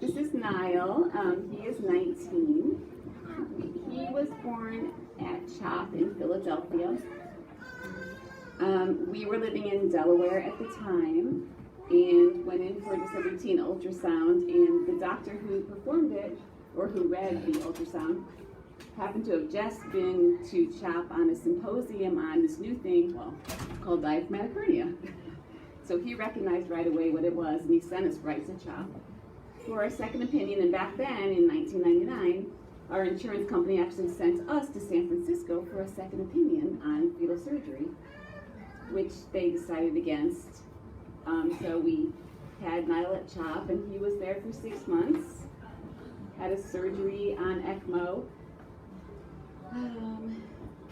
This is Niall. He is 19. He was born at CHOP in Philadelphia. We were living in Delaware at the time and went in for just a routine ultrasound, and the doctor who performed it, or who read the ultrasound, happened to have just been to CHOP on a symposium on this new thing, called diaphragmatic hernia. So he recognized right away what it was, and he sent us right to CHOP for a second opinion. And back then, in 1999, our insurance company actually sent us to San Francisco for a second opinion on fetal surgery, which they decided against. So we had Niall at CHOP, and he was there for 6 months, had a surgery on ECMO,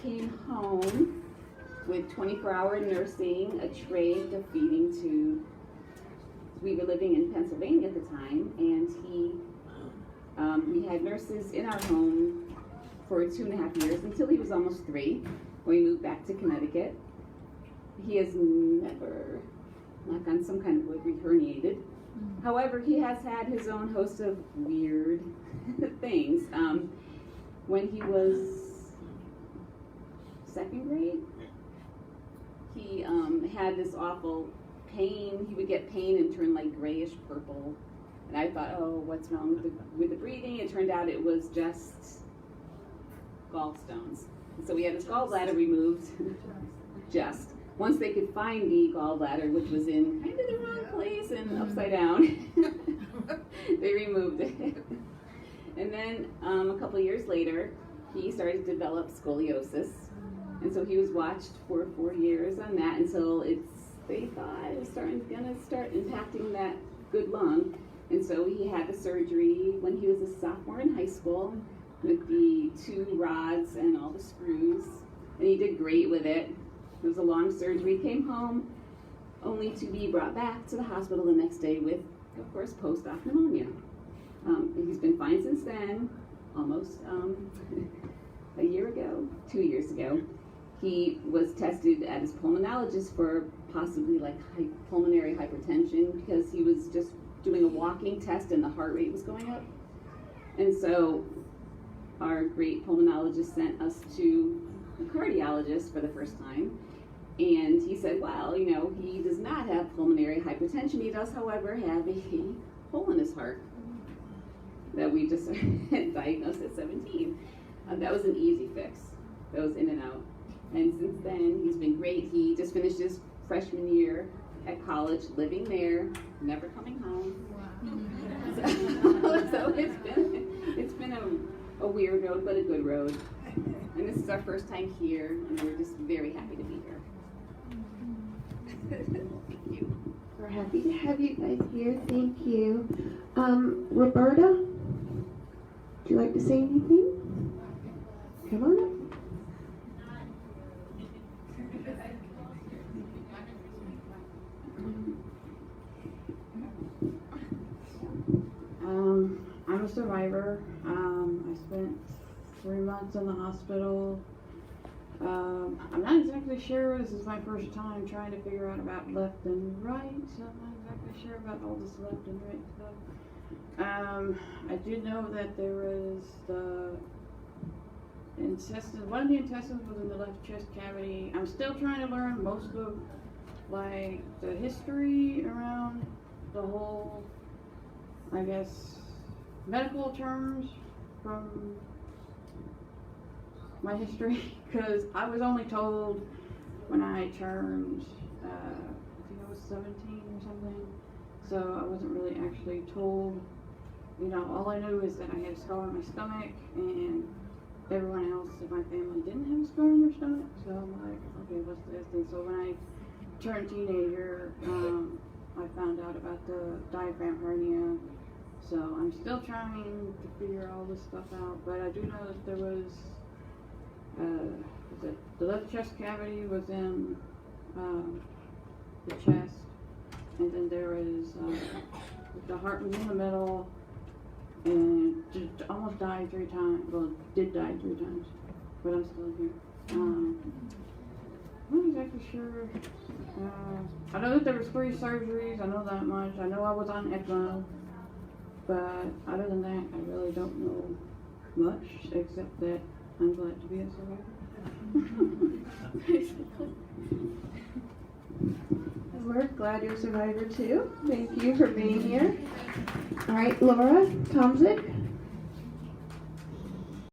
came home with 24-hour nursing, a trach, a feeding tube. We were living in Pennsylvania at the time, and we had nurses in our home for 2.5 years until he was almost 3, when we moved back to Connecticut. He has never, knock on some kind of wood, re-herniated. However, he has had his own host of weird things. When he was 2nd grade, he had this awful pain. He would get pain and turn like grayish purple. And I thought, oh, what's wrong with the breathing? It turned out it was just gallstones. And so we had his gallbladder removed. Just. Once they could find the gallbladder, which was in kind of the wrong place and upside down, they removed it. And then a couple years later, he started to develop scoliosis. And so he was watched for 4 years on that until they thought it was gonna start impacting that good lung. And so he had the surgery when he was a sophomore in high school with the 2 rods and all the screws. And he did great with it. It was a long surgery. Came home only to be brought back to the hospital the next day with, of course, post-op pneumonia. He's been fine since then, almost a year ago, 2 years ago. He was tested at his pulmonologist for possibly like pulmonary hypertension because he was just doing a walking test and the heart rate was going up. And so our great pulmonologist sent us to a cardiologist for the first time. And he said, well, he does not have pulmonary hypertension. He does, however, have a hole in his heart that we just diagnosed at 17. That was an easy fix. That was in and out. And since then, he's been great. He just finished his freshman year at college, living there, never coming home. Wow. So it's been a weird road, but a good road. And this is our first time here, and we're just very happy to be here. Thank you. We're happy to have you guys here. Thank you. Roberta, would you like to say anything? Come on up. I'm a survivor. I spent 3 months in the hospital. I'm not exactly sure. This is my first time trying to figure out about left and right. So I'm not exactly sure about all this left and right stuff. I did know that there was the intestine. One of the intestines was in the left chest cavity. I'm still trying to learn most of like the history around the whole, I guess, medical terms from my history, because I was only told when I turned, I think I was 17 or something, so I wasn't really actually told. All I knew is that I had a scar on my stomach, and everyone else in my family didn't have a scar on their stomach, so I'm like, okay, what's this thing? So when I turned teenager, I found out about the diaphragm hernia. So I'm still trying to figure all this stuff out, but I do know that there was the left chest cavity was in the chest, and then there was the heart was in the middle, and just almost died 3 times. Well, did die 3 times, but I'm still here. But I do know that there was the left chest cavity was in the chest, and then there was the heart was in the middle, and just almost died 3 times. Well, did die 3 times. But I'm still here. 3 times. I'm not exactly sure. I know that there was 3 surgeries. I know that much. I know I was on ECMO. But other than that, I really don't know much, except that I'm glad to be a survivor. We're glad you're a survivor too. Thank you for being here. All right, Laura Tomzik.